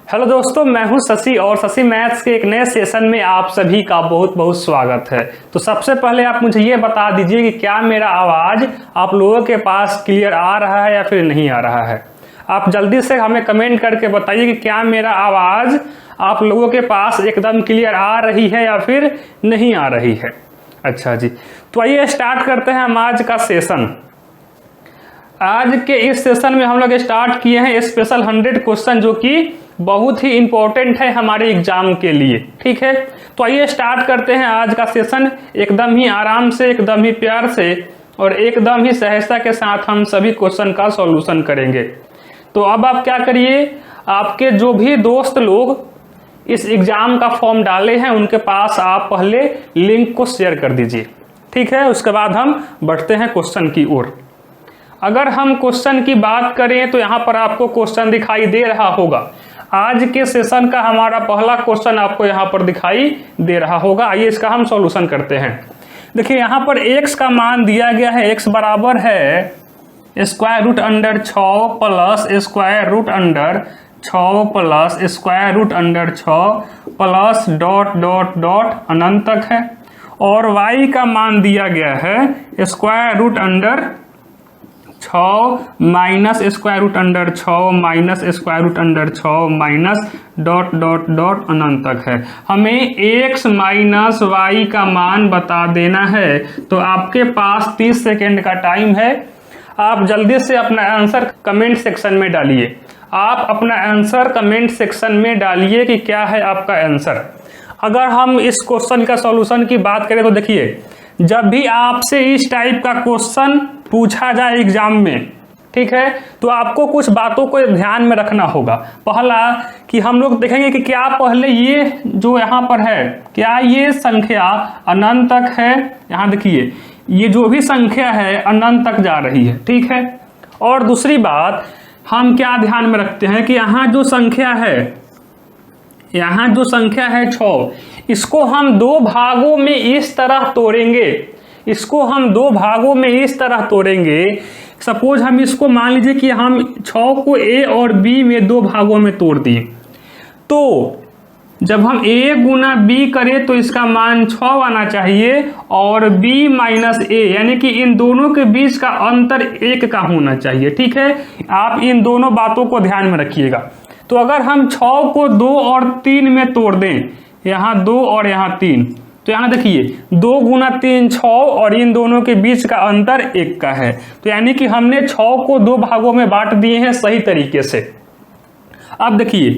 Hello दोस्तों, मैं हूं शशि और शशि मैथ्स के एक नए सेशन में आप सभी का बहुत बहुत स्वागत है। तो सबसे पहले आप मुझे ये बता दीजिए कि क्या मेरा आवाज़ आप लोगों के पास क्लियर आ रहा है या फिर नहीं आ रहा है। आप जल्दी से हमें कमेंट करके बताइए कि क्या मेरा आवाज़ आप लोगों के पास एकदम क्लियर आ रही है या फिर नहीं आ रही है। अच्छा जी, तो आइए स्टार्ट करते हैं हम आज का सेशन। आज के इस सेशन में हम लोग स्टार्ट किए हैं स्पेशल 100 क्वेश्चन, जो कि बहुत ही इंपॉर्टेंट है हमारे एग्जाम के लिए। ठीक है, तो आइए स्टार्ट करते हैं आज का सेशन एकदम ही आराम से, एकदम ही प्यार से और एकदम ही सहजता के साथ हम सभी क्वेश्चन का सॉल्यूशन करेंगे। तो अब आप क्या करिए, आपके जो भी दोस्त लोग इस एग्जाम का फॉर्म डाले हैं उनके पास आप पहले लिंक को शेयर कर दीजिए। ठीक है, उसके बाद हम बढ़ते हैं क्वेश्चन की ओर। अगर हम क्वेश्चन की बात करें तो यहाँ पर आपको क्वेश्चन दिखाई दे रहा होगा। आज के सेशन का हमारा पहला क्वेश्चन आपको यहाँ पर दिखाई दे रहा होगा। आइए इसका हम सॉल्यूशन करते हैं। देखिए यहाँ पर x का मान दिया गया है, x बराबर है square root under 6 plus square root under 6 plus square root under 6 plus dot dot dot अनंत तक है। और y का मान दिया गया है square root under 6 minus square root under 6 minus square root under 6 minus dot dot dot अनंत तक है। हमें x माइनस वाई का मान बता देना है। तो आपके पास 30 सेकेंड का टाइम है। आप जल्दी से अपना आंसर कमेंट सेक्शन में डालिए। आप अपना आंसर कमेंट सेक्शन में डालिए कि क्या है आपका आंसर। अगर हम इस क्वेश्चन का सॉल्यूशन की बात करें तो देखिए, जब भी आपसे इस टाइप का क्वेश्चन पूछा जाए एग्जाम में, ठीक है, तो आपको कुछ बातों को ध्यान में रखना होगा। पहला कि हम लोग देखेंगे कि क्या पहले ये जो यहाँ पर है, क्या ये संख्या अनंत तक है। यहाँ देखिए, ये जो भी संख्या है अनंत तक जा रही है। ठीक है, और दूसरी बात हम क्या ध्यान में रखते हैं कि यहाँ जो संख्या है, यहाँ जो संख्या है 6, इसको हम दो भागों में इस तरह तोड़ेंगे। इसको हम दो भागों में इस तरह तोड़ेंगे। सपोज हम इसको मान लीजिए कि हम 6 को a और b में दो भागों में तोड़ दिए, तो जब हम a गुना b करें तो इसका मान 6 आना चाहिए और b माइनस a, यानी कि इन दोनों के बीच का अंतर 1 का होना चाहिए। ठीक है, आप इन दोनों बातों को ध्यान में रखिएगा। तो अगर हम 6 को 2 और 3 में तोड़ दें, यहाँ 2 और यहाँ 3, तो यहाँ देखिए 2 गुना 3 6 और इन दोनों के बीच का अंतर 1 का है। तो यानी कि हमने 6 को दो भागों में बांट दिए हैं सही तरीके से। अब देखिए,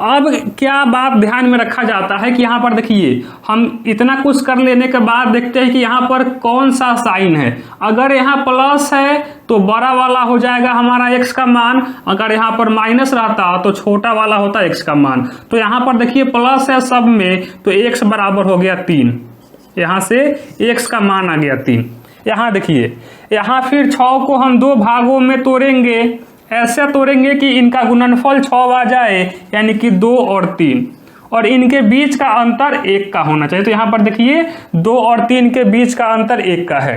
अब क्या बात ध्यान में रखा जाता है कि यहाँ पर देखिए, हम इतना कुछ कर लेने के बाद देखते हैं कि यहाँ पर कौन सा साइन है। अगर यहाँ प्लस है तो बड़ा वाला हो जाएगा हमारा x का मान, अगर यहाँ पर माइनस रहता तो छोटा वाला होता x का मान। तो यहाँ पर देखिए प्लस है सब में, तो x बराबर हो गया 3। यहाँ से x का मान आ गया 3। यहाँ देखिए, यहाँ फिर 6 को हम दो भागों में तोड़ेंगे, ऐसे तोड़ेंगे कि इनका गुणनफल 6 आ जाए, यानी कि 2 और 3, और इनके बीच का अंतर 1 का होना चाहिए। तो यहाँ पर देखिए 2 और 3 के बीच का अंतर 1 का है।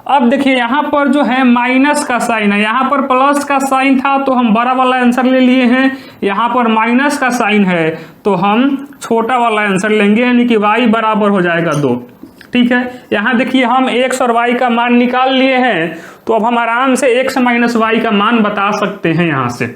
अब देखिए यहाँ पर जो है माइनस का साइन है, यहाँ पर प्लस का साइन था तो हम बड़ा वाला आंसर ले लिए हैं। यहाँ पर माइनस का साइन है तो हम छोटा वाला आंसर लेंगे, यानी कि y बराबर हो जाएगा 2। ठीक है, यहाँ देखिए हम x और y का मान निकाल लिए हैं, तो अब हम आराम से x माइनस वाई का मान बता सकते हैं। यहाँ से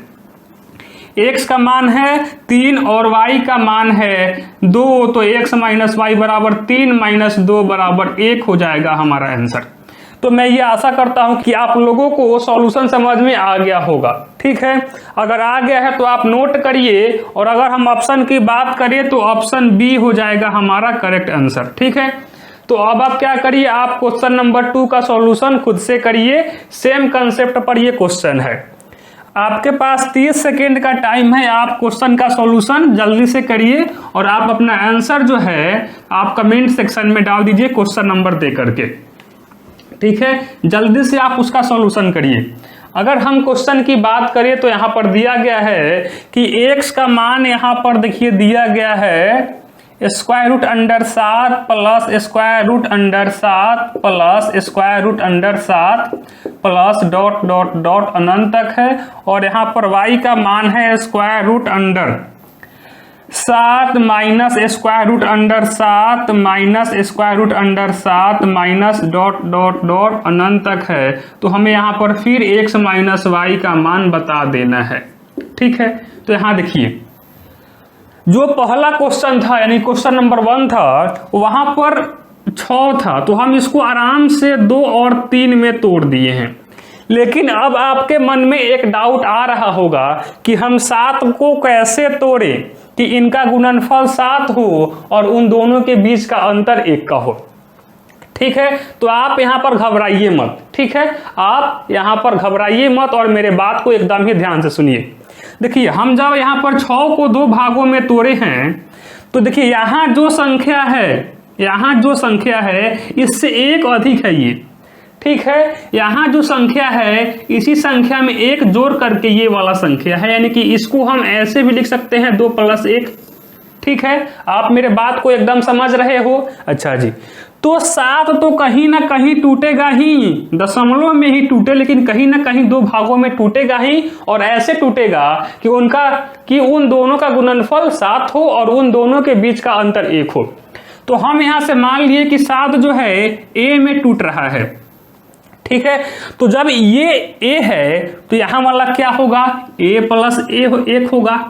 x का मान है 3 और y का मान है 2, तो x माइनस वाई बराबर 3 माइनस 2 बराबर 1 हो जाएगा हमारा आंसर। तो मैं ये आशा करता हूं कि आप लोगों को सॉल्यूशन समझ में आ गया होगा। ठीक है, अगर आ गया है तो आप नोट करिए, और अगर हम ऑप्शन की बात करें तो ऑप्शन बी हो जाएगा हमारा करेक्ट आंसर। ठीक है, तो अब आप क्या करिए, आप क्वेश्चन नंबर 2 का सॉल्यूशन खुद से करिए। सेम कंसेप्ट पर ये क्वेश्चन है। आपके पास 30 सेकेंड का टाइम है। आप क्वेश्चन का सॉल्यूशन जल्दी से करिए और आप अपना आंसर जो है आप कमेंट सेक्शन में डाल दीजिए क्वेश्चन नंबर दे करके, ठीक है। जल्दी से आप उसका सॉल्यूशन करिए। अगर हम क्वेश्चन की बात करें तो यहाँ पर दिया गया है कि x का मान यहाँ पर देखिए दिया गया है square root under 7 plus square root under 7 plus square root under 7 plus dot dot dot अनंत तक है। और यहाँ पर y का मान है square root under 7 minus square root under 7 minus square root under 7 minus dot dot dot अनंत तक है। तो हमें यहाँ पर फिर x माइनस वाई का मान बता देना है, ठीक है। तो यहाँ देखिए जो पहला क्वेश्चन था यानी क्वेश्चन नंबर 1 था वहां पर 6 था, तो हम इसको आराम से 2 और 3 में तोड़ दिए हैं। लेकिन अब आपके मन में एक डाउट आ रहा होगा कि हम 7 को कैसे तोड़े कि इनका गुणनफल 7 हो और उन दोनों के बीच का अंतर 1 का हो, ठीक है। तो आप यहाँ पर घबराइए मत, ठीक है। आप यहाँ पर घबराइए मत और मेरे बात को एकदम ही ध्यान से सुनिए। देखिए हम जब यहाँ पर 6 को 2 भागों में तोड़े हैं तो देखिए यहाँ जो संख्या है इससे 1 अधिक है ये, ठीक है। यहाँ जो संख्या है इसी संख्या में 1 जोड़ करके ये वाला संख्या है, यानी कि इसको हम ऐसे भी लिख सकते हैं 2 + 1, ठीक है। आप मेरे बात को एकदम समझ रहे हो? अच्छा जी। तो 7 तो कहीं ना कहीं टूटेगा ही, दशमलव में ही टूटे, लेकिन कहीं ना कहीं 2 भागों में टूटेगा ही। और ऐसे टूटेगा कि उन दोनों का गुणनफल 7 हो और उन दोनों के बीच का अंतर 1 हो। तो हम यहां से मान लिए कि 7 जो है a में टूट रहा है, ठीक है। तो जब ये a है तो यहां वाला क्या होगा? a + a 1 होगा।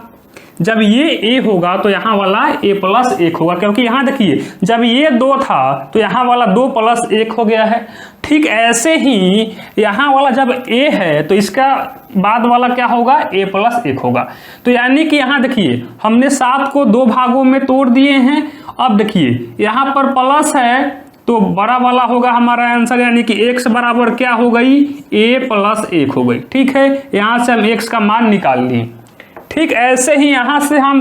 जब ये a होगा तो यहाँ वाला a + 1 होगा, क्योंकि यहाँ देखिए जब ये 2 था तो यहाँ वाला 2 + 1 हो गया है। ठीक ऐसे ही यहाँ वाला जब a है तो इसका बाद वाला क्या होगा? a + 1 होगा। तो यानी कि यहाँ देखिए हमने 7 को 2 भागों में तोड़ दिए हैं। अब देखिए यहाँ पर प्लस है तो बड़ा वाला होगा हमारा आंसर, यानी कि x बराबर क्या हो गई? a + 1 हो गई, ठीक है। यहाँ से हम x का मान निकाल लिए। ठीक ऐसे ही यहाँ से हम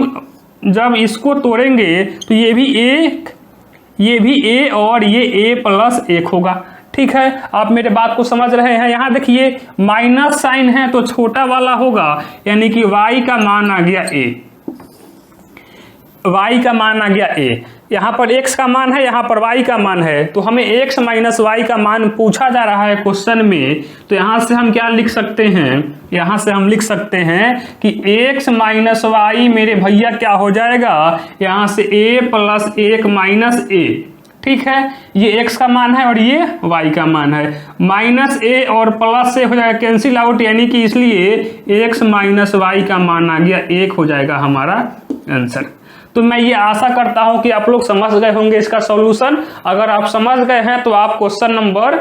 जब इसको तोड़ेंगे तो ये भी a और ये a + 1 होगा, ठीक है। आप मेरे बात को समझ रहे हैं? यहाँ देखिए माइनस साइन है तो छोटा वाला होगा, यानी कि y का मान आ गया a, y का मान आ गया a। यहाँ पर x का मान है, यहाँ पर y का मान है, तो हमें x - y का मान पूछा जा रहा है क्वेश्चन में। तो यहाँ से हम क्या लिख सकते हैं? यहाँ से हम लिख सकते हैं कि x - y मेरे भैया क्या हो जाएगा? यहाँ से a + 1 - a, ठीक है। ये x का मान है और ये y का मान है। -a और प्लस से हो जाएगा कैंसिल आउट, यानी कि इसलिए x - y का मान आ गया 1 हो जाएगा हमारा आंसर। तो मैं ये आशा करता हूं कि आप लोग समझ गए होंगे इसका सॉल्यूशन। अगर आप समझ गए हैं तो आप क्वेश्चन नंबर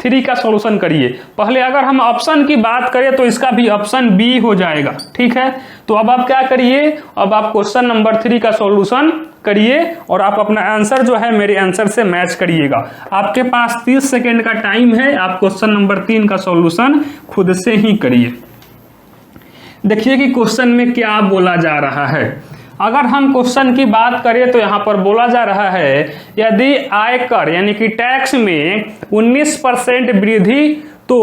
3 का सॉल्यूशन करिए। पहले अगर हम ऑप्शन की बात करें तो इसका भी ऑप्शन बी हो जाएगा, ठीक है। तो अब आप क्या करिए? अब आप क्वेश्चन नंबर 3 का सॉल्यूशन करिए और आप अपना आंसर जो है मेरे आंसर से मैच करिएगा। आपके पास 30 सेकेंड का टाइम है, आप क्वेश्चन नंबर 3 का सॉल्यूशन खुद से ही करिए। देखिए कि क्वेश्चन में क्या बोला जा रहा है। अगर हम क्वेश्चन की बात करें तो यहाँ पर बोला जा रहा है यदि आयकर यानी कि टैक्स में 19% वृद्धि तो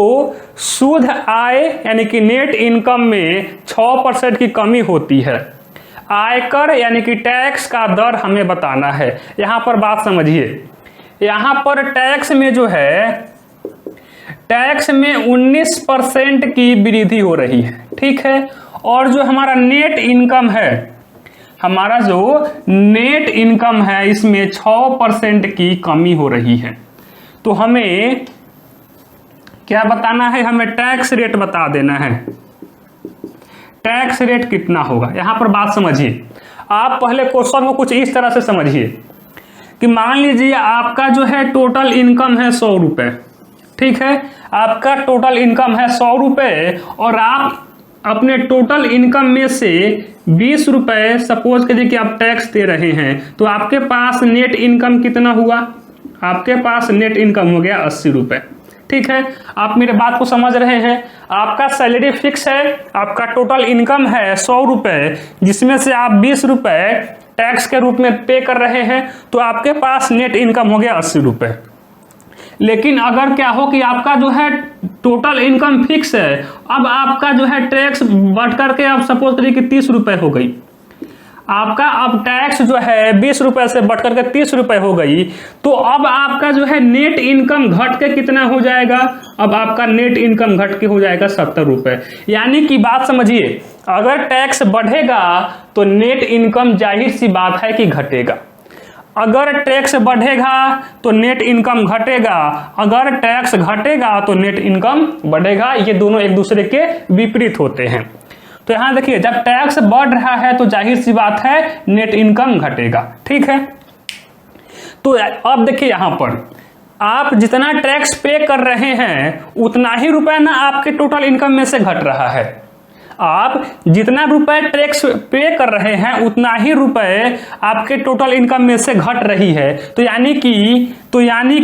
शुद्ध आय यानी कि नेट इनकम में 6% की कमी होती है। आयकर यानी कि टैक्स का दर हमें बताना है। यहाँ पर बात समझिए, यहाँ पर टैक्स में जो है टैक्स में 19% की वृद्धि हो रही है, ठीक है। और जो हमारा नेट इनकम है, हमारा जो नेट इनकम है इसमें 6% की कमी हो रही है। तो हमें क्या बताना है? हमें टैक्स रेट बता देना है। टैक्स रेट कितना होगा? यहां पर बात समझिए। आप पहले क्वेश्चन को कुछ इस तरह से समझिए कि मान लीजिए आपका जो है टोटल इनकम है 100 रुपए, ठीक है। आपका टोटल इनकम है 100 रुपए और आप अपने टोटल इनकम में से 20 रुपए सपोज करिए कि आप टैक्स दे रहे हैं, तो आपके पास नेट इनकम कितना हुआ? आपके पास नेट इनकम हो गया 80 रुपए, ठीक है, आप मेरे बात को समझ रहे हैं। आपका सैलरी फिक्स है, आपका टोटल इनकम है 100 रुपये, जिसमें से आप 20 रुपये टैक्स के रूप में पे कर रहे हैं, तो आपके पास नेट इनकम हो गया 80 रुपये। लेकिन अगर क्या हो कि आपका जो है टोटल इनकम फिक्स है, अब आपका जो है टैक्स बढ़ करके आप सपोज करिए कि 30 रुपये हो गई, आपका अब टैक्स जो है 20 रुपये से बढ़ करके 30 रुपये हो गई, तो अब आपका जो है नेट इनकम घट के कितना हो जाएगा, अब आपका नेट इनकम घट के हो जाएगा 70 रुपये। यानी कि बात समझिए, अगर टैक्स बढ़ेगा तो नेट इनकम जाहिर सी बात है कि घटेगा, अगर टैक्स बढ़ेगा तो नेट इनकम घटेगा, अगर टैक्स घटेगा तो नेट इनकम बढ़ेगा। ये दोनों एक दूसरे के विपरीत होते हैं। तो यहां देखिए, जब टैक्स बढ़ रहा है तो जाहिर सी बात है नेट इनकम घटेगा, ठीक है। तो अब देखिए, यहां पर आप जितना टैक्स पे कर रहे हैं उतना ही रुपए ना आपके टोटल इनकम में से घट रहा है। आप जितना रुपए टैक्स पे कर रहे हैं उतना ही रुपए आपके टोटल इनकम में से घट रही है। तो यानी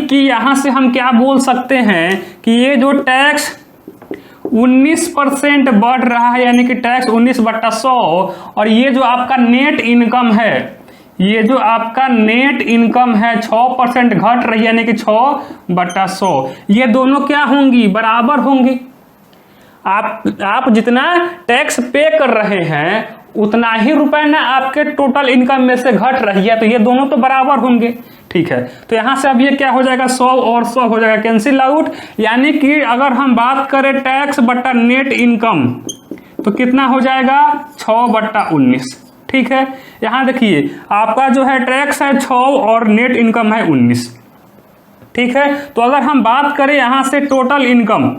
कि यहां से हम क्या बोल सकते हैं कि ये जो टैक्स 19% बढ़ रहा है, यानी कि टैक्स 19/100, और ये जो आपका नेट इनकम है, ये जो आपका नेट इनकम है 6% घट रही है, यानी कि 6/100, ये दोनों क्या होंगी, बराबर होंगी। आप जितना टैक्स पे कर रहे हैं उतना ही रुपए ना आपके टोटल इनकम में से घट रही है, तो ये दोनों तो बराबर होंगे, ठीक है। तो यहां से अब ये क्या हो जाएगा, 100 और 100 हो जाएगा, कैंसिल आउट। यानी कि अगर हम बात करें टैक्स बटा नेट इनकम तो कितना हो जाएगा, 6/19, ठीक है। यहां देखिए, आपका जो है टैक्स है 6 और नेट इनकम है 19, ठीक है। तो अगर हम बात करें यहां से टोटल इनकम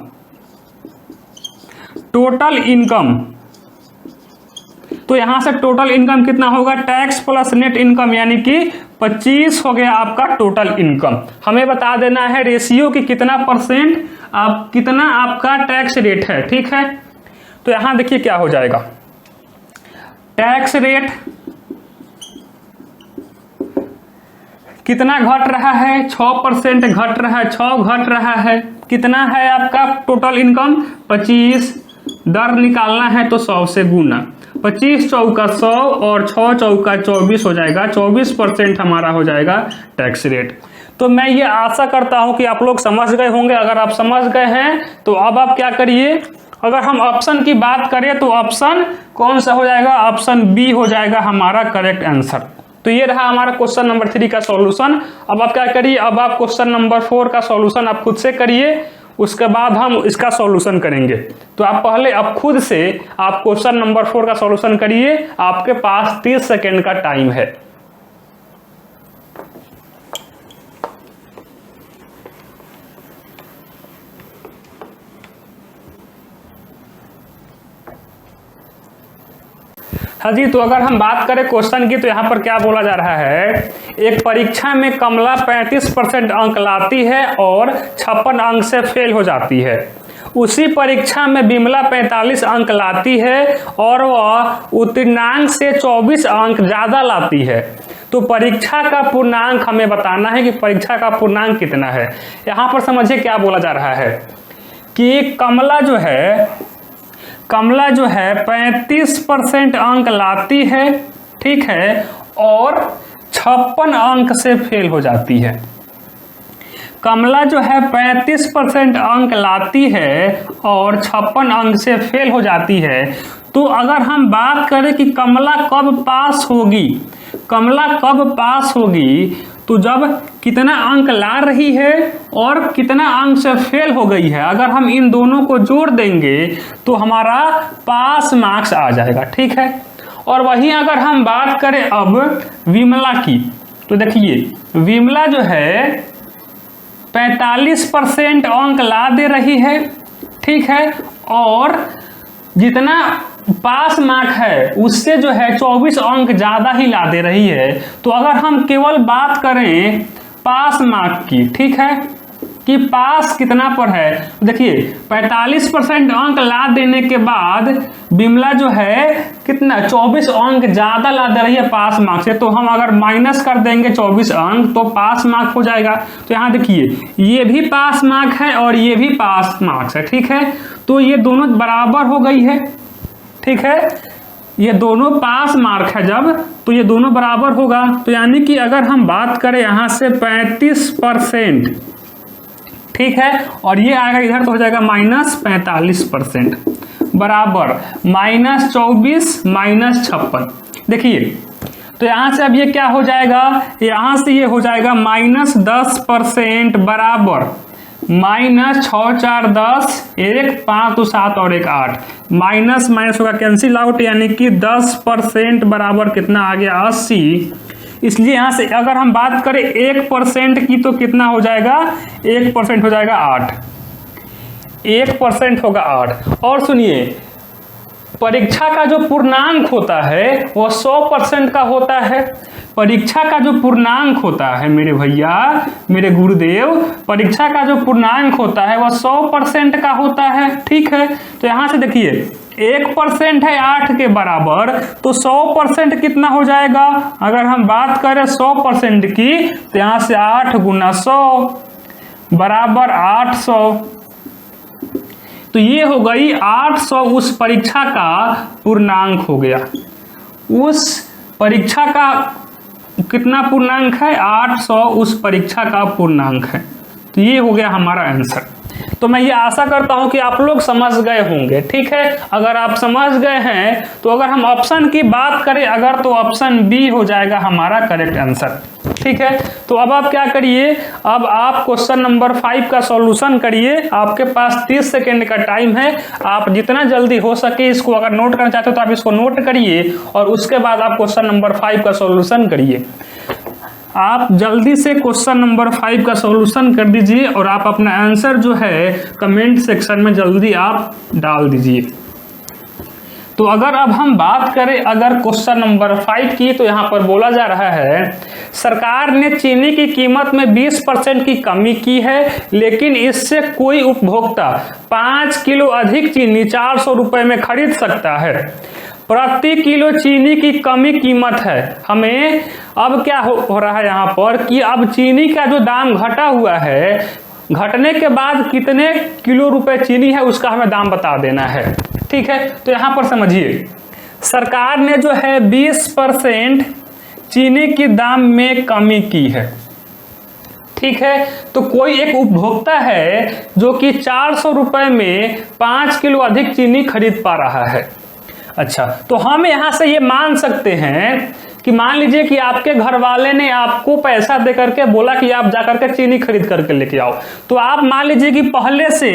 तो यहां से टोटल इनकम कितना होगा, टैक्स प्लस नेट इनकम, यानी कि 25 हो गया आपका टोटल इनकम। हमें बता देना है रेशियो की कितना परसेंट कितना आपका टैक्स रेट है, ठीक है। तो यहां देखिए क्या हो जाएगा, टैक्स रेट कितना घट रहा है, 6% घट रहा है, 6 घट रहा है। कितना है आपका टोटल इनकम, 25, दर निकालना है तो 100 से गुना, 25 चौका 100 और 6 चौका 24 हो जाएगा, 24% हमारा हो जाएगा टैक्स रेट। तो मैं ये आशा करता हूं कि आप लोग समझ गए होंगे। अगर आप समझ गए हैं तो अब आप क्या करिए, अगर हम ऑप्शन की बात करें तो ऑप्शन कौन सा हो जाएगा, ऑप्शन बी हो जाएगा हमारा करेक्ट आंसर। तो ये रहा हमारा क्वेश्चन नंबर 3 का सॉल्यूशन। अब आप क्या करिए, अब आप क्वेश्चन नंबर 4 का सॉल्यूशन आप खुद से करिए, उसके बाद हम इसका सॉल्यूशन करेंगे। तो आप पहले अब खुद से आप क्वेश्चन नंबर 4 का सॉल्यूशन करिए, आपके पास 30 सेकेंड का टाइम है। हाँ जी, तो अगर हम बात करें क्वेश्चन की तो यहाँ पर क्या बोला जा रहा है, एक परीक्षा में कमला 35% अंक लाती है और 56 अंक से फेल हो जाती है। उसी परीक्षा में बिमला 45 अंक लाती है और वह उत्तीर्णांक से 24 अंक ज्यादा लाती है। तो परीक्षा का पूर्णांक हमें बताना है कि परीक्षा का पूर्णांक कितना है। यहाँ पर समझिए क्या बोला जा रहा है कि कमला जो है 35% अंक लाती है, ठीक है, और 56 अंक से फेल हो जाती है। कमला जो है 35% अंक लाती है और 56 अंक से फेल हो जाती है। तो अगर हम बात करें कि कमला कब पास होगी, तो जब कितना अंक ला रही है और कितना अंक से फेल हो गई है, अगर हम इन दोनों को जोड़ देंगे तो हमारा पास मार्क्स आ जाएगा, ठीक है। और वहीं अगर हम बात करें अब विमला की, तो देखिए विमला जो है 45% अंक ला दे रही है, ठीक है, और जितना पास मार्क है उससे जो है 24 अंक ज्यादा ही ला दे रही है। तो अगर हम केवल बात करें पास मार्क की, ठीक है, कि पास कितना पर है। देखिए 45% अंक ला देने के बाद बिमला जो है कितना 24 अंक ज्यादा ला दे रही है पास मार्क्स से, तो हम अगर माइनस कर देंगे 24 अंक तो पास मार्क हो जाएगा। तो यहाँ देखिए ये भी पास मार्क है और ये भी पास मार्क्स है, ठीक है। तो ये दोनों बराबर हो गई है, ठीक है, ये दोनों पास मार्क है जब, तो ये दोनों बराबर होगा। तो यानी कि अगर हम बात करें यहाँ से 35%, ठीक है, और ये आएगा इधर तो हो जाएगा -45% बराबर -24 -56। देखिए तो यहाँ से अब ये क्या हो जाएगा, यहाँ से ये हो जाएगा -10% बराबर -6 4 10, 1 5 तो 7 और 1 8, माइनस माइनस होगा कैंसिल आउट, यानी कि 10% बराबर कितना आ गया 80। इसलिए यहाँ से अगर हम बात करें 1% की तो कितना हो जाएगा, 1% हो जाएगा 8, 1% होगा 8। और सुनिए परीक्षा का जो पूर्णांक होता है वह 100% का होता है। परीक्षा का जो पूर्णांक होता है मेरे भैया मेरे गुरुदेव, परीक्षा का जो पूर्णांक होता है वह 100% का होता है, ठीक है। तो यहाँ से देखिए 1% है 8 के बराबर, तो 100% कितना हो जाएगा। अगर हम बात करें 100% की तो यहाँ से 8 गुना 100 बराबर 800। तो ये हो गई 800 उस परीक्षा का पूर्णांक हो गया। उस परीक्षा का कितना पूर्णांक है, 800 उस परीक्षा का पूर्णांक है। तो ये हो गया हमारा आंसर। तो मैं ये आशा करता हूं कि आप लोग समझ गए होंगे, ठीक है। अगर आप समझ गए हैं तो अगर हम ऑप्शन की बात करें अगर, तो ऑप्शन बी हो जाएगा हमारा करेक्ट आंसर, ठीक है। तो अब आप क्या करिए, अब आप क्वेश्चन नंबर 5 का सॉल्यूशन करिए। आपके पास 30 सेकेंड का टाइम है, आप जितना जल्दी हो सके इसको अगर नोट करना चाहते हो तो आप इसको नोट करिए और उसके बाद आप क्वेश्चन नंबर 5 का सॉल्यूशन करिए। आप जल्दी से क्वेश्चन नंबर 5 का सॉल्यूशन कर दीजिए और आप अपना आंसर जो है कमेंट सेक्शन में जल्दी आप डाल दीजिए। तो अगर अब हम बात करें अगर क्वेश्चन नंबर 5 की, तो यहाँ पर बोला जा रहा है सरकार ने चीनी की कीमत में 20% की कमी की है, लेकिन इससे कोई उपभोक्ता 5 किलो अधिक चीनी 400 रुपये में खरीद सकता है। प्रति किलो चीनी की कमी कीमत है। हमें अब क्या हो रहा है यहाँ पर कि अब चीनी का जो दाम घटा हुआ है, घटने के बाद कितने किलो रुपए चीनी है उसका हमें दाम बता देना है, ठीक है। तो यहाँ पर समझिए सरकार ने जो है 20% चीनी की दाम में कमी की है, ठीक है। तो कोई एक उपभोक्ता है जो कि 400 रुपये में 5 किलो अधिक चीनी खरीद पा रहा है। अच्छा, तो हम यहाँ से ये मान सकते हैं कि मान लीजिए कि आपके घर वाले ने आपको पैसा दे करके बोला कि आप जाकर के चीनी खरीद करके लेके आओ, तो आप मान लीजिए कि पहले से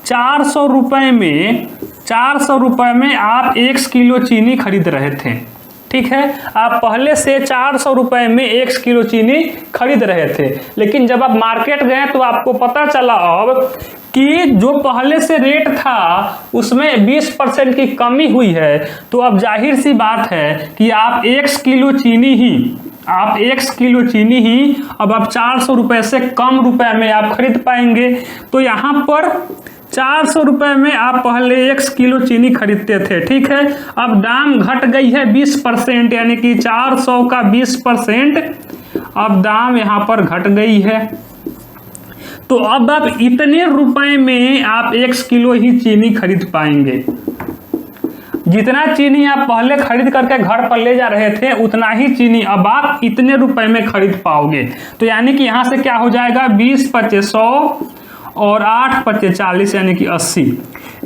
400 रुपये में आप 1 किलो चीनी खरीद रहे थे, ठीक है। आप पहले से 400 रुपये में 1 किलो चीनी खरीद रहे थे, लेकिन जब आप मार्केट गए तो आपको पता चला अब कि जो पहले से रेट था उसमें 20% की कमी हुई है। तो अब जाहिर सी बात है कि आप 1 किलो चीनी ही अब आप 400 रुपये से कम रुपए में आप खरीद पाएंगे। तो यहाँ पर 400 रुपये में आप पहले 1 किलो चीनी खरीदते थे, ठीक है। अब दाम घट गई है 20%, यानी कि 400 का 20% अब दाम यहाँ पर घट गई है। तो अब आप इतने रुपए में आप 1 किलो ही चीनी खरीद पाएंगे। जितना चीनी आप पहले खरीद करके घर पर ले जा रहे थे उतना ही चीनी अब आप इतने रुपए में खरीद पाओगे। तो यानी कि यहाँ से क्या हो जाएगा, 20 पचे 100 और 8 पचे 40 यानी कि 80,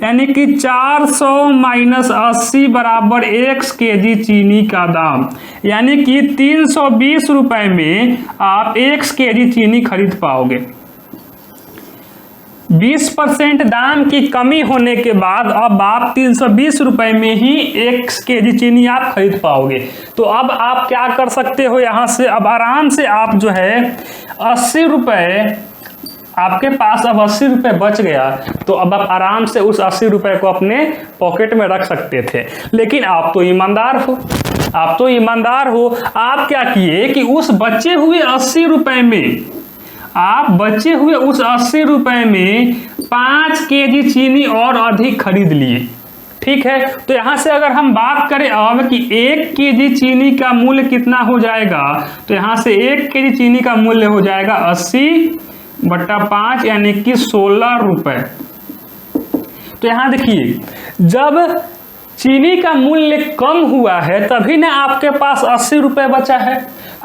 यानी कि 400 माइनस 80 बराबर 1 केजी चीनी का दाम, यानी कि 320 रुपए में आप 1 केजी चीनी खरीद पाओगे। 20% दाम की कमी होने के बाद अब आप 320 रुपए में ही 1 केजी चीनी आप खरीद पाओगे। तो अब आप क्या कर सकते हो, यहाँ से अब आराम से आप जो है 80 रुपए, आपके पास अब 80 रुपए बच गया, तो अब आप आराम से उस 80 रुपए को अपने पॉकेट में रख सकते थे। लेकिन आप तो ईमानदार हो, आप क्या किए कि उस बचे हुए 80 रुपए में आप बचे हुए उस 80 रुपए में 5 केजी चीनी और अधिक खरीद लिए। ठीक है, तो यहां से अगर हम बात करें अब कि 1 केजी चीनी का मूल्य कितना हो जाएगा, तो यहां से 1 केजी चीनी का मूल्य हो जाएगा 80/5 यानी कि 16 रुपए। तो यहां देखिए, जब चीनी का मूल्य कम हुआ है तभी ना आपके पास 80 रुपए बचा है।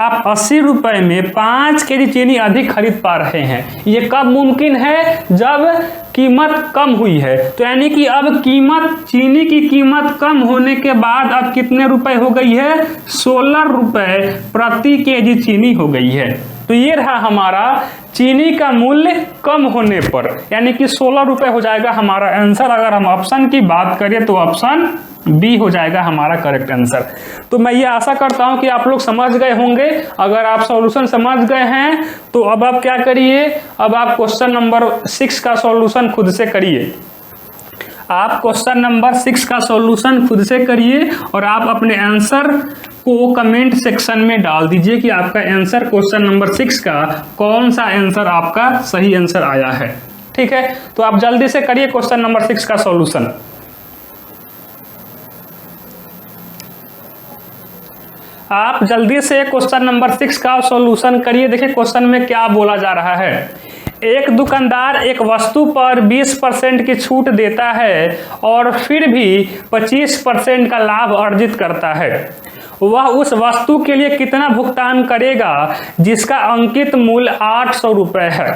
आप 80 रुपए में 5 केजी चीनी अधिक खरीद पा रहे हैं। ये कब मुमकिन है? जब कीमत कम हुई है। तो यानी कि अब कीमत, चीनी की कीमत कम होने के बाद अब कितने रुपए हो गई है? 16 रुपए प्रति केजी चीनी हो गई है। तो ये रहा हमारा चीनी का मूल्य कम होने पर, यानी कि 16 रुपए हो जाएगा हमारा आंसर। अगर हम ऑप्शन की बात करें तो ऑप्शन बी हो जाएगा हमारा करेक्ट आंसर। तो मैं ये आशा करता हूं कि आप लोग समझ गए होंगे। अगर आप सॉल्यूशन समझ गए हैं तो अब आप क्या करिए, अब आप क्वेश्चन नंबर 6 का सॉल्यूशन खुद से करिए। आप क्वेश्चन नंबर 6 का सॉल्यूशन खुद से करिए और आप अपने आंसर को कमेंट सेक्शन में डाल दीजिए कि आपका आंसर क्वेश्चन नंबर 6 का कौन सा आंसर आपका सही आंसर आया है। ठीक है, तो आप जल्दी से करिए क्वेश्चन नंबर 6 का सॉल्यूशन। आप जल्दी से क्वेश्चन नंबर 6 का सॉल्यूशन करिए। देखिए क्वेश्चन में क्या बोला जा रहा है। एक दुकानदार एक वस्तु पर 20% की छूट देता है और फिर भी 25% का लाभ अर्जित करता है। वह उस वस्तु के लिए कितना भुगतान करेगा जिसका अंकित मूल्य 800 रुपये है।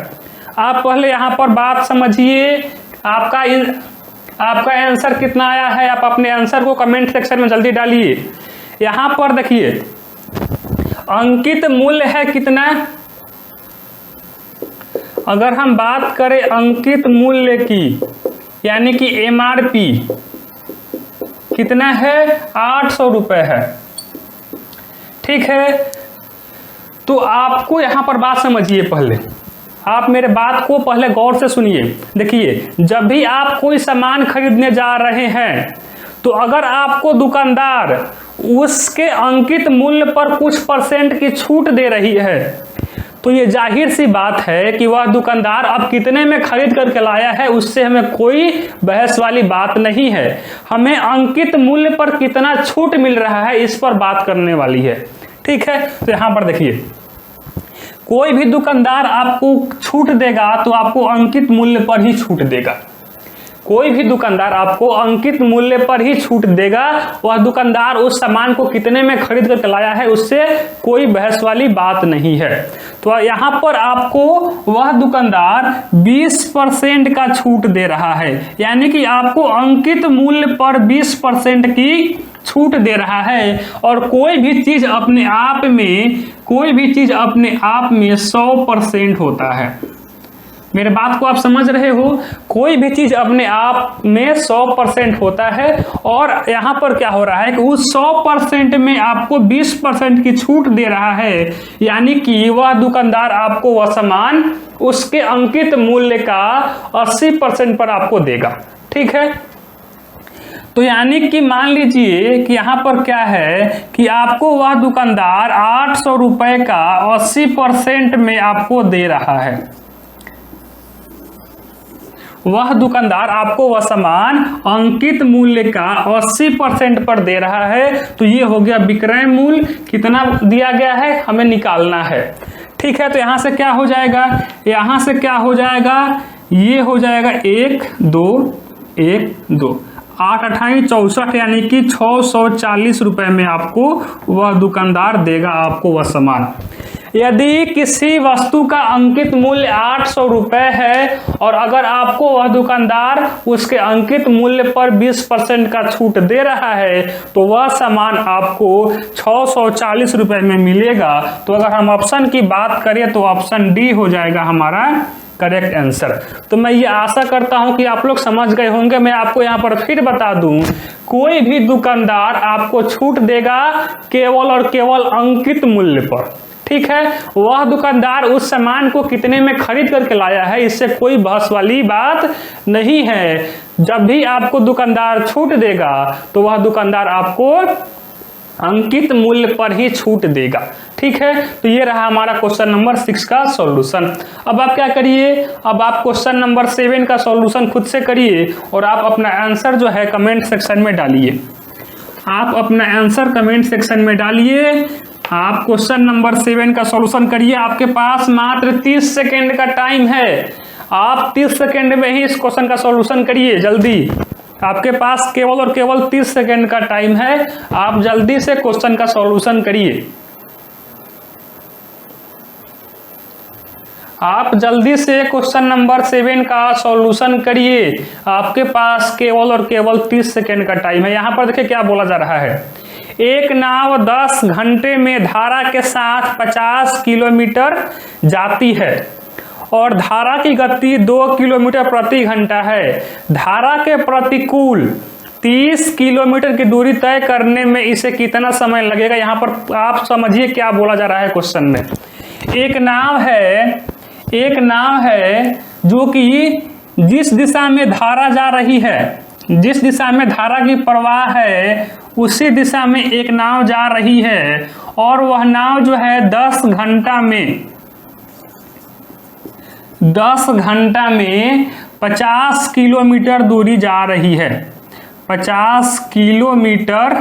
आप पहले यहाँ पर बात समझिए, आपका आंसर कितना आया है। आप अपने आंसर को कमेंट सेक्शन में जल्दी डालिए। यहाँ पर देखिए अंकित मूल्य है कितना। अगर हम बात करें अंकित मूल्य की, यानी कि MRP कितना है? 800 रुपये है। ठीक है, तो आपको यहां पर बात समझिए। पहले आप मेरे बात को पहले गौर से सुनिए। देखिए, जब भी आप कोई सामान खरीदने जा रहे हैं तो अगर आपको दुकानदार उसके अंकित मूल्य पर कुछ परसेंट की छूट दे रही है तो ये जाहिर सी बात है कि वह दुकानदार अब कितने में खरीद करके लाया है उससे हमें कोई बहस वाली बात नहीं है। हमें अंकित मूल्य पर कितना छूट मिल रहा है इस पर बात करने वाली है। ठीक है, तो यहाँ पर देखिए, कोई भी दुकानदार आपको छूट देगा तो आपको अंकित मूल्य पर ही छूट देगा। कोई भी दुकानदार आपको अंकित मूल्य पर ही छूट देगा। वह दुकानदार उस सामान को कितने में खरीद कर लाया है उससे कोई बहस वाली बात नहीं है। तो यहाँ पर आपको वह दुकानदार 20% का छूट दे रहा है, यानी कि आपको अंकित मूल्य पर 20% की छूट दे रहा है। और कोई भी चीज अपने आप में 100% होता है। मेरे बात को आप समझ रहे हो? कोई भी चीज अपने आप में 100% होता है। और यहाँ पर क्या हो रहा है कि उस 100% में आपको 20% की छूट दे रहा है, यानी कि वह दुकानदार आपको वह सामान उसके अंकित मूल्य का 80% पर आपको देगा। ठीक है, तो यानी कि मान लीजिए कि यहाँ पर क्या है कि आपको वह दुकानदार 800 रुपये का 80% में आपको दे रहा है। वह दुकानदार आपको वह सामान अंकित मूल्य का 80% पर दे रहा है। तो ये हो गया विक्रय मूल्य। कितना दिया गया है हमें निकालना है। ठीक है, तो यहाँ से क्या हो जाएगा, यहाँ से क्या हो जाएगा, ये हो जाएगा 1 2 1 2 8 28 64, यानी कि 640 रुपये में आपको वह दुकानदार देगा आपको वह सामान। यदि किसी वस्तु का अंकित मूल्य 800 रुपये है और अगर आपको वह दुकानदार उसके अंकित मूल्य पर 20% का छूट दे रहा है तो वह सामान आपको 640 रुपये में मिलेगा। तो अगर हम ऑप्शन की बात करें तो ऑप्शन डी हो जाएगा हमारा करेक्ट आंसर। तो मैं ये आशा करता हूं कि आप लोग समझ गए होंगे। मैं आपको यहाँ पर फिर बता दूं, कोई भी दुकानदार आपको छूट देगा केवल और केवल अंकित मूल्य पर। ठीक है, वह दुकानदार उस सामान को कितने में खरीद करके लाया है इससे कोई बहस वाली बात नहीं है। जब भी आपको दुकानदार छूट देगा तो वह दुकानदार आपको अंकित मूल्य पर ही छूट देगा। ठीक है, तो ये रहा हमारा क्वेश्चन नंबर 6 का सॉल्यूशन। अब आप क्या करिए, अब आप क्वेश्चन नंबर 7 का सॉल्यूशन खुद से करिए और आप अपना आंसर जो है कमेंट सेक्शन में डालिए। आप अपना आंसर कमेंट सेक्शन में डालिए। आप क्वेश्चन नंबर 7 का सॉल्यूशन करिए। आपके पास मात्र 30 सेकेंड का टाइम है। आप 30 सेकेंड में ही इस क्वेश्चन का सॉल्यूशन करिए जल्दी। आपके पास केवल और केवल 30 सेकेंड का टाइम है। आप जल्दी से क्वेश्चन का सॉल्यूशन करिए। आप जल्दी से क्वेश्चन नंबर 7 का सॉल्यूशन करिए। आपके पास केवल और केवल 30 सेकेंड का टाइम है। यहाँ पर देखिए क्या बोला जा रहा है, एक नाव 10 घंटे में धारा के साथ 50 किलोमीटर जाती है और धारा की गति 2 किलोमीटर प्रति घंटा है। धारा के प्रतिकूल 30 किलोमीटर की दूरी तय करने में इसे कितना समय लगेगा। यहाँ पर आप समझिए क्या बोला जा रहा है क्वेश्चन में। एक नाव है जो कि जिस दिशा में धारा जा रही है, जिस दिशा में धारा की प्रवाह है उसी दिशा में एक नाव जा रही है और वह नाव जो है 10 घंटा में 50 किलोमीटर दूरी जा रही है, 50 किलोमीटर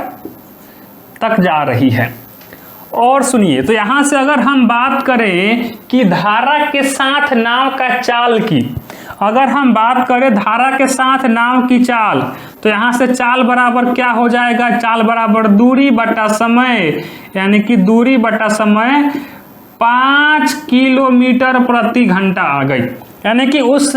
तक जा रही है। और सुनिए, तो यहां से अगर हम बात करें कि धारा के साथ नाव का चाल की, अगर हम बात करें धारा के साथ नाव की चाल, तो यहां से चाल बराबर क्या हो जाएगा, चाल बराबर दूरी बटा समय, यानी कि दूरी बटा समय 5 किलोमीटर प्रति घंटा आ गई। यानी कि उस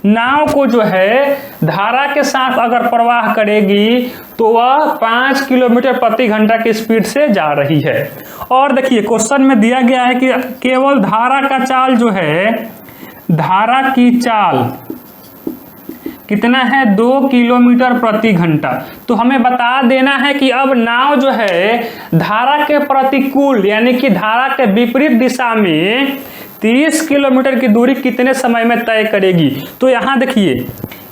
नाव को जो है धारा के साथ अगर प्रवाह करेगी तो वह 5 किलोमीटर प्रति घंटा की स्पीड से जा रही है। और देखिए क्वेश्चन में दिया गया है कि केवल धारा का चाल जो है, धारा की चाल कितना है, 2 किलोमीटर प्रति घंटा। तो हमें बता देना है कि अब नाव जो है धारा के प्रतिकूल यानी कि धारा के विपरीत दिशा में 30 किलोमीटर की दूरी कितने समय में तय करेगी। तो यहाँ देखिए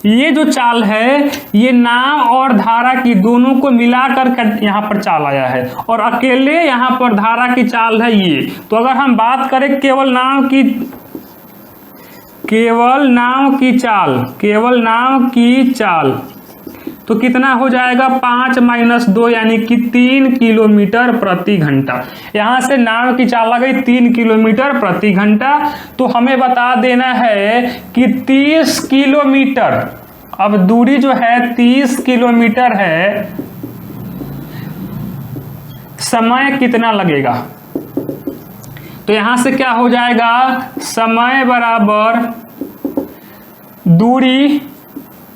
ये जो चाल है ये नाव और धारा की दोनों को मिलाकर यहाँ पर चाल आया है और अकेले यहाँ पर धारा की चाल है ये। तो अगर हम बात करें केवल नाव की चाल तो कितना हो जाएगा, 5 - 2 यानी कि 3 किलोमीटर प्रति घंटा। यहाँ से नाव की चाल आ गई 3 किलोमीटर प्रति घंटा। तो हमें बता देना है कि 30 किलोमीटर, अब दूरी जो है 30 किलोमीटर है, समय कितना लगेगा। तो यहाँ से क्या हो जाएगा, समय बराबर दूरी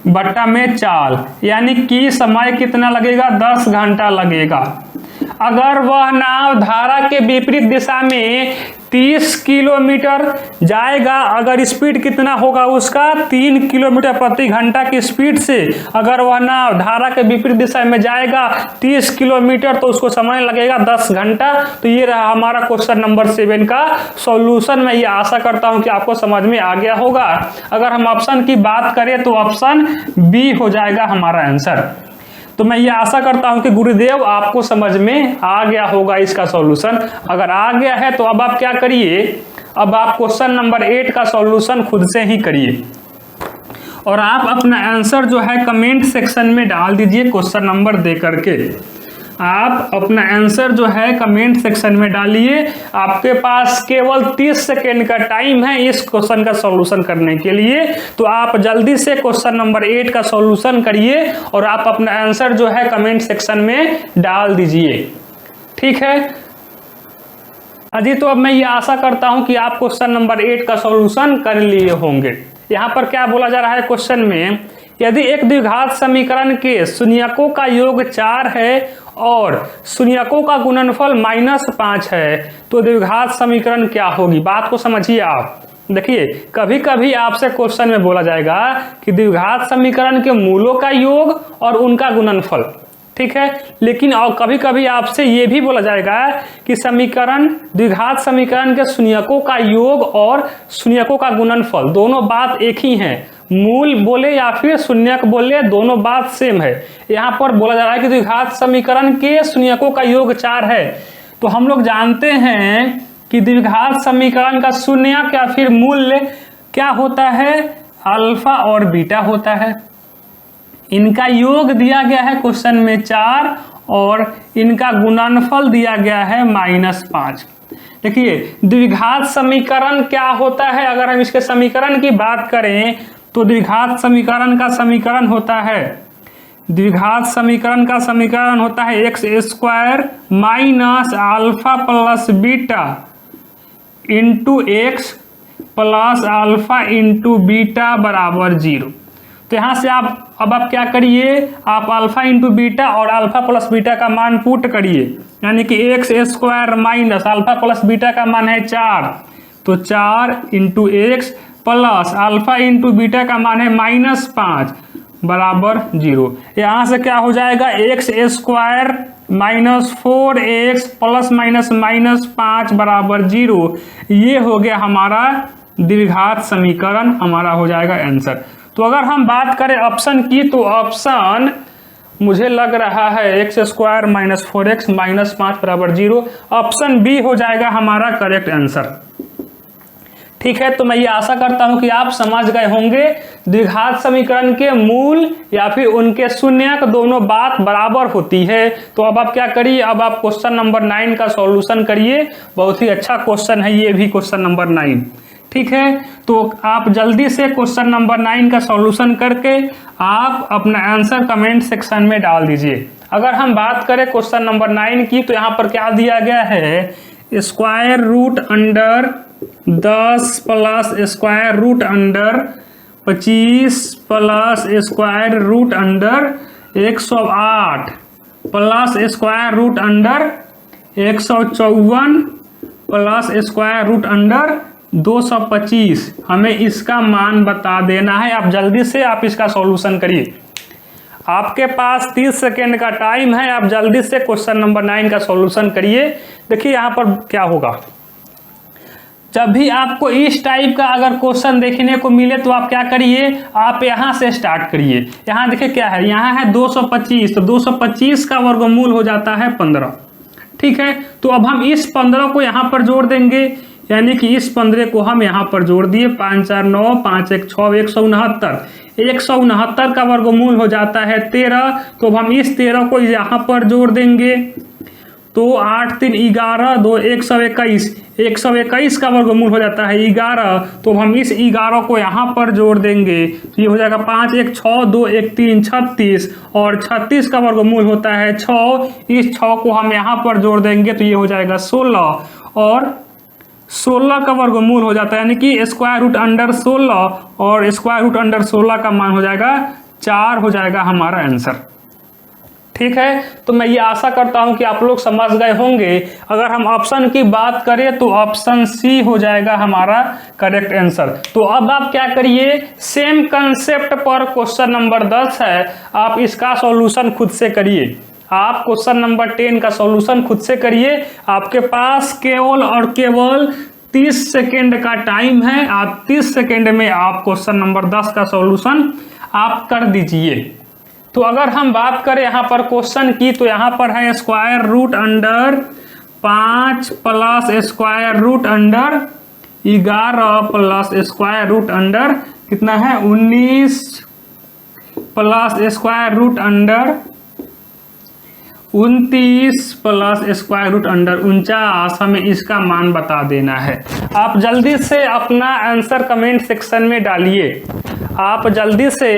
बट्टा में चाल, यानी कि समय कितना लगेगा, 10 घंटा लगेगा। अगर वह नाव धारा के विपरीत दिशा में 30 किलोमीटर जाएगा, अगर स्पीड कितना होगा उसका, 3 किलोमीटर प्रति घंटा की स्पीड से अगर वह नाव धारा के विपरीत दिशा में जाएगा 30 किलोमीटर, तो उसको समय लगेगा 10 घंटा। तो ये रहा हमारा क्वेश्चन नंबर 7 का सॉल्यूशन। मैं ये आशा करता हूं कि आपको समझ में आ गया होगा। अगर हम ऑप्शन की बात करें तो ऑप्शन बी हो जाएगा हमारा आंसर। तो मैं ये आशा करता हूं कि गुरुदेव आपको समझ में आ गया होगा इसका सॉल्यूशन। अगर आ गया है तो अब आप क्या करिए, अब आप क्वेश्चन नंबर 8 का सॉल्यूशन खुद से ही करिए और आप अपना आंसर जो है कमेंट सेक्शन में डाल दीजिए क्वेश्चन नंबर दे करके। आप अपना आंसर जो है कमेंट सेक्शन में डालिए। आपके पास केवल 30 सेकेंड का टाइम है इस क्वेश्चन का सॉल्यूशन करने के लिए। तो आप जल्दी से क्वेश्चन नंबर 8 का सॉल्यूशन करिए और आप अपना आंसर जो है कमेंट सेक्शन में डाल दीजिए। ठीक है अजी, तो अब मैं ये आशा करता हूं कि आप क्वेश्चन नंबर 8 का सॉल्यूशन कर लिए होंगे। यहाँ पर क्या बोला जा रहा है क्वेश्चन में, यदि एक द्विघात समीकरण के शून्यकों का योग 4 है और शून्यकों का गुणनफल -5 है तो द्विघात समीकरण क्या होगी। बात को समझिए आप। देखिए कभी कभी आपसे क्वेश्चन में बोला जाएगा कि द्विघात समीकरण के मूलों का योग और उनका गुणनफल, ठीक है, लेकिन और कभी कभी आपसे ये भी बोला जाएगा कि समीकरण द्विघात समीकरण के शून्यकों का योग और शून्यकों का गुणनफल दोनों बात एक ही हैं। मूल बोले या फिर शून्यक बोले, दोनों बात सेम है। यहाँ पर बोला जा रहा है कि द्विघात समीकरण के शून्यकों का योग 4 है। तो हम लोग जानते हैं कि द्विघात समीकरण का शून्यक या फिर मूल्य क्या होता है, अल्फा और बीटा होता है। इनका योग दिया गया है क्वेश्चन में 4 और इनका गुणनफल दिया गया है -5। देखिए द्विघात समीकरण क्या होता है, अगर हम इसके समीकरण की बात करें तो द्विघात समीकरण का समीकरण होता है, द्विघात समीकरण का समीकरण होता है x² minus alpha plus beta into x plus alpha into beta बराबर 0। तो यहाँ से अब आप क्या करिए, आप अल्फा इंटू बीटा और अल्फा प्लस बीटा का मान पुट करिए, यानी कि x² minus alpha plus beta का मान है 4, तो 4 into x plus alpha into beta का मान है -5 बराबर 0। यहाँ से क्या हो जाएगा, x² minus 4x plus minus -5 बराबर 0। ये हो गया हमारा द्विघात समीकरण, हमारा हो जाएगा आंसर। तो अगर हम बात करें ऑप्शन की, तो ऑप्शन मुझे लग रहा है x² माइनस 4x माइनस 5 बराबर 0, ऑप्शन बी हो जाएगा हमारा करेक्ट आंसर। ठीक है, तो मैं ये आशा करता हूं कि आप समझ गए होंगे द्विघात समीकरण के मूल या फिर उनके शून्यक दोनों बात बराबर होती है। तो अब आप क्या करिए, अब आप क्वेश्चन नंबर 9 का सॉल्यूशन करिए, बहुत ही अच्छा क्वेश्चन है ये भी, क्वेश्चन नंबर 9। ठीक है, तो आप जल्दी से क्वेश्चन नंबर 9 का सॉल्यूशन करके आप अपना आंसर कमेंट सेक्शन में डाल दीजिए। अगर हम बात करें क्वेश्चन नंबर 9 की, तो यहाँ पर क्या दिया गया है, square root under 10 plus square root under 25 plus square root under 108 plus square root under 154 plus square root under 225। हमें इसका मान बता देना है। आप जल्दी से आप इसका सॉल्यूशन करिए, आपके पास 30 सेकेंड का टाइम है, आप जल्दी से क्वेश्चन नंबर 9 का सॉल्यूशन करिए। देखिए यहाँ पर क्या होगा, जब भी आपको इस टाइप का अगर क्वेश्चन देखने को मिले तो आप क्या करिए, आप यहाँ से स्टार्ट करिए। यहाँ देखिए क्या है, यहाँ है 225, तो 225 का वर्गमूल हो जाता है 15। ठीक है, तो अब हम इस 15 को यहाँ पर जोड़ देंगे, यानी कि इस 15 को हम यहाँ पर जोड़ दिए, 5 4 9 5 1 6 169 का वर्गमूल हो जाता है 13। तो अब हम इस 13 को यहाँ पर जोड़ देंगे, तो 8 3 11 2 121 का वर्गमूल हो जाता है 11। तो हम इस 11 को यहाँ पर जोड़ देंगे, तो ये हो जाएगा 5 1 6 2 1 3 36, और 36 का वर्गमूल होता है 6। इस 6 को हम यहाँ पर जोड़ देंगे, तो ये हो जाएगा 16, और 16 का वर्गमूल हो जाता है, यानी कि स्क्वायर रूट अंडर 16, और स्क्वायर रूट अंडर 16 का मान हो जाएगा 4, हो जाएगा हमारा आंसर। ठीक है, तो मैं ये आशा करता हूं कि आप लोग समझ गए होंगे। अगर हम ऑप्शन की बात करें तो ऑप्शन सी हो जाएगा हमारा करेक्ट आंसर। तो अब आप क्या करिए, सेम कंसेप्ट पर क्वेश्चन नंबर 10 है, आप इसका सॉल्यूशन खुद से करिए। आप क्वेश्चन नंबर 10 का सॉल्यूशन खुद से करिए, आपके पास केवल और केवल 30 सेकेंड का टाइम है। आप 30 सेकेंड में आप क्वेश्चन नंबर 10 का सॉल्यूशन आप कर दीजिए। तो अगर हम बात करें यहाँ पर क्वेश्चन की, तो यहाँ पर है square root under 5 plus square root under 11 plus square root under कितना है 19 plus square root under 29 plus square root under 49। हमें इसका मान बता देना है। आप जल्दी से अपना आंसर कमेंट सेक्शन में डालिए, आप जल्दी से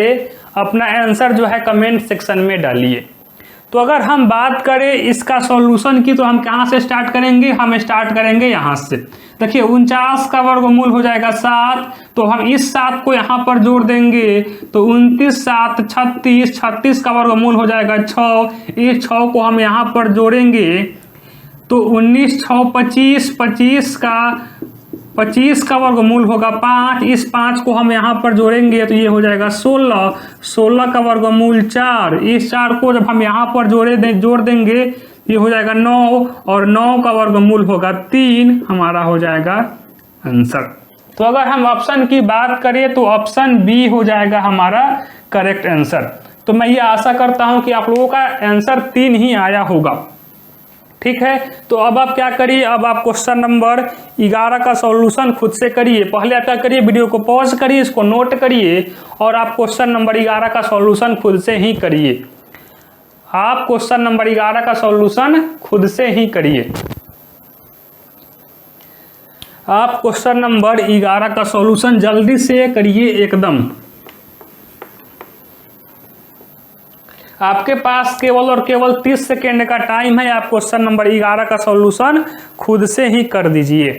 अपना आंसर जो है कमेंट सेक्शन में डालिए। तो अगर हम बात करें इसका सॉल्यूशन की, तो हम कहाँ से स्टार्ट करेंगे, हम स्टार्ट करेंगे यहाँ से। देखिए 49 का वर्गमूल हो जाएगा 7, तो हम इस 7 को यहाँ पर जोड़ देंगे, तो 29 7 36, 36 का वर्गमूल हो जाएगा 6। इस 6 को हम यहाँ पर जोड़ेंगे, तो 19 6 25, 25 का वर्गमूल होगा 5। इस 5 को हम यहाँ पर जोड़ेंगे, तो ये हो जाएगा 16, 16 का वर्गमूल 4। इस 4 को जब हम यहाँ पर जोड़ देंगे, ये हो जाएगा 9, और 9 का वर्गमूल होगा 3, हमारा हो जाएगा आंसर। तो अगर हम ऑप्शन की बात करें तो ऑप्शन बी हो जाएगा हमारा करेक्ट आंसर। तो मैं ये आशा करता हूं कि आप लोगों का आंसर 3 ही आया होगा। ठीक है, तो अब आप क्या करिए, अब आप क्वेश्चन नंबर 11 का सॉल्यूशन खुद से करिए। पहले आप क्या करिए, वीडियो को पॉज करिए, इसको नोट करिए और आप क्वेश्चन नंबर 11 का सॉल्यूशन खुद से ही करिए। आप क्वेश्चन नंबर 11 का सॉल्यूशन खुद से ही करिए। आप क्वेश्चन नंबर 11 का सॉल्यूशन जल्दी से करिए एकदम। आपके पास केवल और केवल 30 सेकेंड का टाइम है। आप क्वेश्चन नंबर 11 का सॉल्यूशन खुद से ही कर दीजिए।